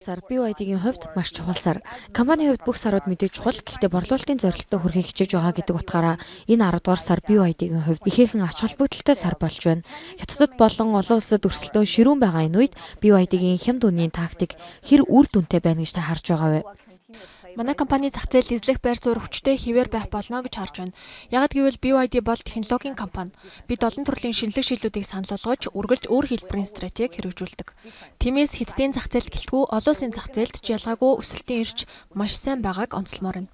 Сар BYD-гийн хувьд маш чухал сар. Компанийн хувьд бүх сарууд мэдээж чухал, гэхдээ борлуулалтын зорилттой хүрэхийг хичээж байгаа гэдэг утгаараа энэ 10 дугаар сар BYD-гийн хувьд ихээхэн ач холбогдолтой сар болж байна. Хятадд болон олон улсад өрсөлдөөн ширүүн байгаа энэ үед BYD-гийн хямд үнийн тактик хэр үр дүнтэй байна гэж та харж байгаа вэ? Манай компани зах зээлд эзлэх байр суурь хүчтэй хэвээр байх болно гэж харж байна. Ягд гэвэл BYD бол технологийн компани. Бид олон төрлийн шинэлэг шийдлүүдийг санал болгож, үргэлж өөр хэлбэрийн стратеги хэрэгжүүлдэг. Тиймээс Хятадын зах зээлд гэлтгүй олон улсын зах зээлд ч ялгаагүй өсөлтийн эрч маш сайн байгааг онцлмоор байна.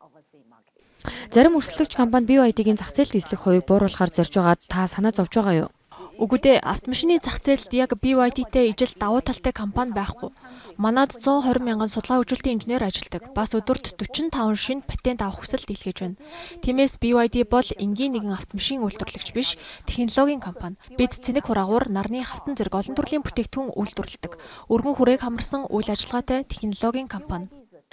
Зарим өрсөлдөгч компани BYD-гийн зах зээлд эзлэх хувийг бууруулахаар зорж байгаа та санаа зовж байгаа юу? Үгүй дээ, автомашины зах зээлд яг BYD-тэй ижил давуу талтай компани байхгүй. Манад 120 мянган судалгаа хөгжүүлэлтийн инженер ажилладаг. Бас өдөрт 45 шинэ патент авах хүсэл дийлгэж байна. Тиймээс BYD бол энгийн нэгэн автомашин үйлдвэрлэгч биш, технологийн компани. Бид цэник хураагуур, нарны хавтан зэрэг олон төрлийн бүтээгдэхүүн үйлдвэрлэдэг. Өргөн хүрээг хамарсан үйл ажиллагаатай технологийн компани.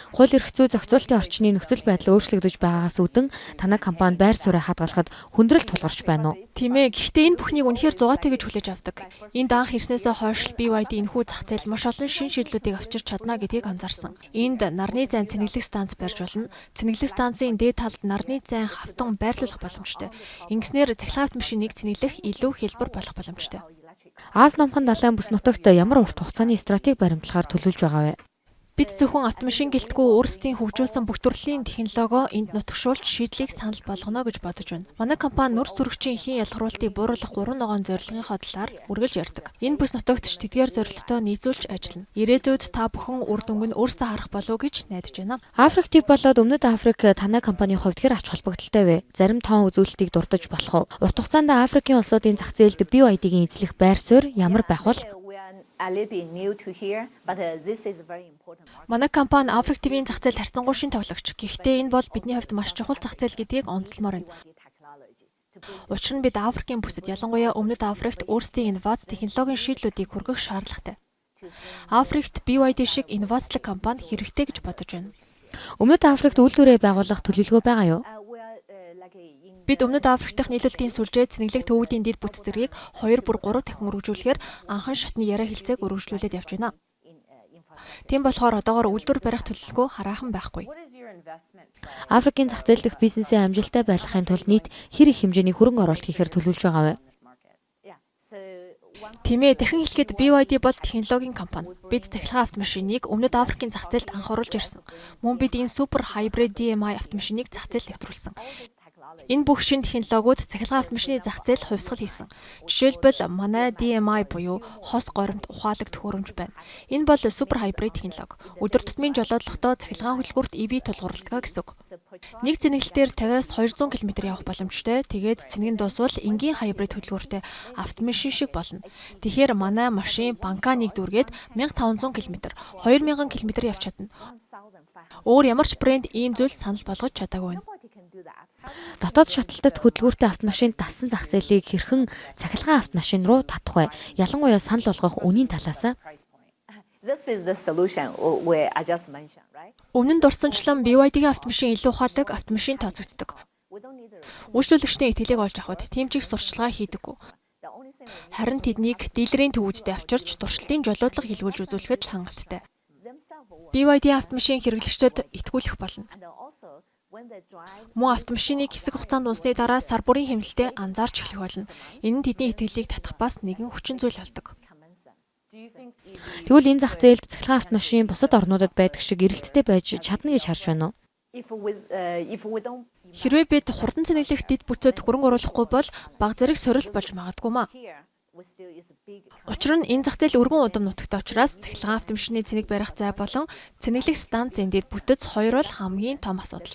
Хууль эрх зүй зохицуулалтын орчны нөхцөл байдал өөрчлөгдөж байгаагаас үүдэн танай компани байр сууриа хадгалахад хүндрэлт тулгарч байна уу? Тийм ээ. Гэхдээ энэ бүхнийг үнэхээр зугаатай гэж хүлээж авдаг. Энд анх ирснээсээ хойш BYD энэхүү зах зээл маш олон шин шийдлүүдийг авчирч чадна гэдгийг анзаарсан. Энд нарны зайн цэнэглэх станц барьж болно. Цэнэглэх станцын дээд талд нарны зайн хавтан байрлуулах боломжтой. Ингэснээр цахилгаан автомашиныг цэнэглэх илүү хялбар болох боломжтой. Аз номхон далайн бүс нутагт ямар урт хугацааны стратеги баримтлахаар төлөвлөж байгаа вэ? Бид зөвхөн автомашин гэлтгүй өөрсдийн хөгжүүлсэн бүх төрлийн технологио энд нутагшуулж шийдлийг санал болгоно гэж бодож байна. Манай компани нурс төрөгчийн эхийн ялгаруултыг бууруулах 3 ногоон зорилгынхоо талаар үргэлж ярьдаг. Энэ бүс нутагт ч тэдгээр зорилттой нийцүүлж ажиллана. Ирээдүйд та бүхэн үр дүнг нь өөрсдөө харах болов гэж найдаж байна. Африк төв болоод Өмнөд Африк танай компанийн хувьд хэр ач холбогдолтой вэ? Зарим тоон үзүүлэлтийг дурдж болох уу? Урт хугацаанд Африкийн улсуудын зах зээлд BYD-гийн эзлэх байр суурь ямар байх вэ? Манай компани Африк ТV-ийн зах зээлд харьцангуй шин тоглогч. Гэхдээ энэ бол бидний хувьд маш чухал зах зээл гэдгийг онцлмоор байна. Учир нь бид Африкийн бүсэд, ялангуяа Өмнөд Африкт өөрсдийн инновац технологийн шийдлүүдийг хүргэх шаардлагатай. Африкт BYD шиг инновацлог компани хэрэгтэй гэж бодож байна. Өмнөд Африкт үйлдвэрээ байгуулах төлөвлөгөө байгаа юу? Бид Өмнөд Африк дахь нийлүүлэлтийн сүлжээ цэнэглэх төвүүдийн дэд бүтц зэргийг 2 бүр 3 дахин өргөжүүлэхээр анхан шатны яриа хэлцээг өргөжлүүлээд явж байна. Тийм болохоор одоогоор үйлдвэр барих төлөвлөгөө хараахан байхгүй. Африкийн зах зээл дэх бизнесийн амжилттай байхын тулд нийт хэр их хэмжээний хөрөнгө оруулалт хийхээр төлөвлөж байгаа вэ? Тийм ээ, дахин хэлэхэд BYD бол технологийн компани. Бид цахилгаан автомашиныг Өмнөд Африкийн зах зээлд анх оруулж ирсэн. Мөн бид энэ супер хайбрид DMI автомашиныг зах зээлд нэвтрүүлсэн. Энэ бүх шинэ технологиуд цахилгаан автомашины зах зээл хувьсгал хийсэн. Жишээлбэл манай DMI буюу хос горимт ухаалаг төхөөрөмж байна. Энэ бол супер хайбрид технологи. Өдөр тутмын жолоодлоготой цахилгаан хөтөлбөрт EV тулгуурлага гэсэн үг. Нэг цэнэглэлээр 50-аас 200 км явах боломжтой. Тэгээд цэнэгэн дуусвал энгийн хайбрид хөтөлбөртэй автомашин шиг болно. Тэгэхээр манай машин банкаа нэг дүүргээд 1500 км, 2000 км явж чадна. Өөр ямар ч брэнд ийм зүйл санал болгож чадаагүй байна. Дотоод шаталтад хөдөлгөөртэй автомашинд дассан зах зээлийг хэрхэн цахилгаан автомашин руу татах вэ? Ялангуяа санал болгох үнийн талаас. Өмнө нь дурсамжлан BYD-гийн автомашин илүү ухаалаг автомашин тооцогддог. Үйлчлүүлэгчдийн итгэлийг олж авахд тийм ч их сурчлагаа хийдэггүй. Харин тэднийг дилерийн төвүүддээ авчирч туршилтын жолоодлого хийлгүүлж үзүүлэхэд л хангалттай. BYD автомашин хэрэглэгчдэд итгүүлэх болно. Мөн автомашиныг хэсэг хугацаанд унсны дараа сар бүрийн хэмнэлтэд анзаарч эхлэх болно. Энэ нь тэдний итгэлийг татах бас нэгэн хүчин зүйл болдог. Тэгвэл энэ зах зээлд цахилгаан автомашин бусад орнуудад байдаг шиг эрэлттэй байж чадна гэж харж байна уу? Хэрвээ бид хурдан цэнэглэх дэд бүтцэд хөрөнгө оруулахгүй бол бага зэрэг сорилт болж магадгүй маа. Учир нь энэ зах зээл өргөн удам нутагтай учраас цахилгаан автомашины цэник барих зай болон цэнэглэх станцын дэд бүтэц хоёр бол хамгийн том асуудал.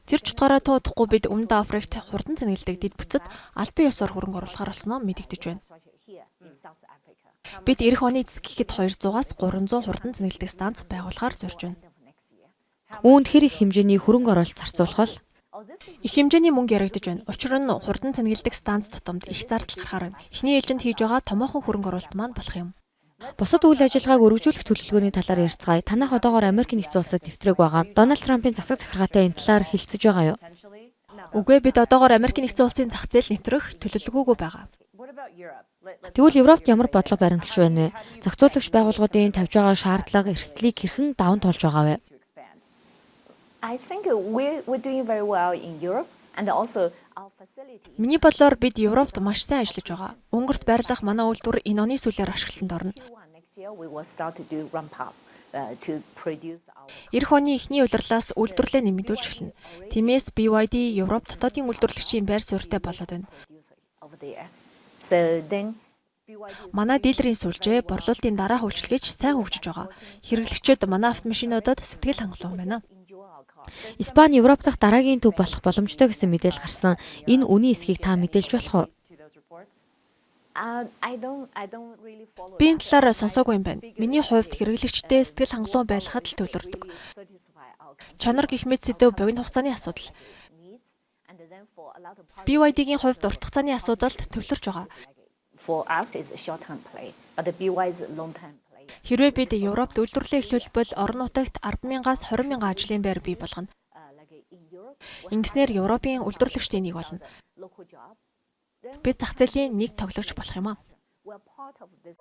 Тэр ч утгаараа туудахгүй бид Өмнөд Африкт хурдан цэнэглэдэг дэд бүтэцэд албан ёсоор хөрөнгө оруулахаар болсноо мэдэгдэж байна. Бид эх оны эцэст 200-аас 300 хурдан цэнэглэдэг станц байгуулахаар зорж байна. Үүнд хэр их хэмжээний хөрөнгө оруулалт зарцуулах вэ? Их хэмжээний мөнгө яригдж байна. Учир нь хурдан цэнэглэдэг станц тутамд их зардал гарахаар байна. Эхний ээлжинд хийж байгаа томоохон хөрөнгө оруулалт маань болох юм. Бусад үйл ажиллагааг өргөжүүлэх төлөвлөгөөний талаар ярьцгаая. Танах одоогоор Америк нэгдсэн улсад нэвтрээг байгаа. Дональд Трампын засаг захиргаатай энэ талаар хэлцэж байгаа юу? Үгүй бид одоогоор Америк нэгдсэн улсын зах зээл нэвтрэх төлөвлөгөөгүй байгаа. Тэгвэл Европт ямар бодлого баримталж байна вэ? Зохицуулагч байгууллагуудын тавьж байгаа шаардлага эрсдлийг хэрхэн даван туулж байгаа вэ? I think we're doing very well in Europe and also our facility. Миний бодлоор бид Европт маш сайн ажиллаж байгаа. Унгарт байрлах манай үйлдвэр энэ оны сүүлээр ашиглалтанд орно. Next year we will start to do ramp up to produce our Эх оны эхний улирлаас үйлдвэрлэлээ нэмэгдүүлж эхэлнэ. Тиймээс BYD Европ дотоодын үйлдвэрлэгчийн байр суурьтай болоод байна. producer over there. So then BYD Манай дилерийн сүлжээ борлуулалтын дараах үйлчилгээч сайн хөгжиж байгаа. Хэрэглэгчид манай автомашинуудад сэтгэл хангалуун байна. enjoy our car. Испани Европ дахь дараагийн төв болох боломжтой гэсэн мэдээлэл гарсан. Энэ үнийн эсхийг та мэдээлж болох уу? To those reports. I don't really follow. Би энэ талаар сонсоогүй юм байна. Миний хувьд хэрэглэгчтэй сэтгэл хангалуун байхад л төвлөрдөг. Satisfy our Чанар гэх мэт сэдв богино хугацааны асуудал. needs and then for a lot of BYD-гийн хувьд урт хугацааны асуудалд төвлөрч байгаа. for us is a short term play, but the BY is a long term play. Хэрвээ бид Европт үйлдвэрлэлээ эхлүүлбэл орон нутагт 10,000-аас 20,000 ажлын байр бий болгоно. Like in Europe, Ингэснээр Европын үйлдвэрлэгчдийн нэг болно. local job. Бид зах зээлийн нэг тоглогч болох юм аа. We're part of this.